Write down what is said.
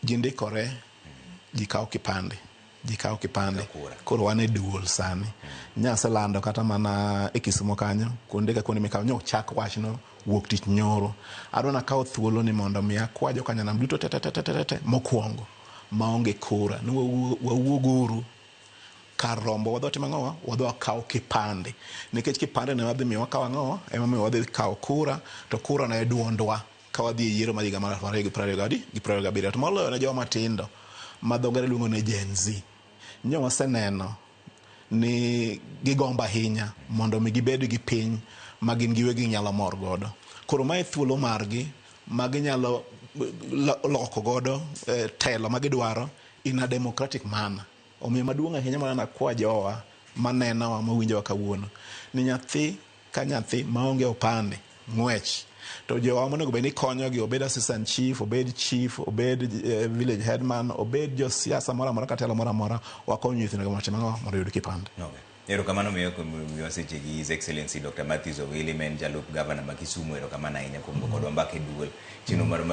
Jindikore jikawo kipande koro wan e duol sani nyaselando kata mana e Kisumo kanyo kuonde ka kuonde mikawo nyochak wachno wuok tich nyoro adwana kawo thuolo ni mondo mi akwa jokanyanam duto te mokwongo maonge kura ni wawuoguru kar rombo wadho timo ang'o wadho kawo kipande nikech kipande ne wadhi miyo wakawo ang'o ema miyo wadhi kawo kura to kura na e duondwa ka wadhi e yiero mar higa mar 2027 to moloyo ne joma tindo ma dho ngere luongo ni Gen Z. Nyo waseneno ni gigombo ahinya mondo mi gibed gi piny ma gin giwegi nyalo mor godo. Koro mae thuolo margi ma ginyalo loko godo telo ma gidwaro in a democratic manner. Omiyo maduong' ahinya mana nakwa jowa manenowa mawinjowa kawuono ni nyathi ka nyathi maonge opande ng'wech to jowa monego bed ni konyogi obed assistant chief obed chief obed village headman obed jo siasa moro amora katelo moro amora wakonyo nyithindo mondo oyud kipande. Erokamano miyo seche gi His Excellency Dr. Matthews Owili men jalup gavana ma Kisumu. Erokamano ahinya kuom kodwa mbaka e duol chino mar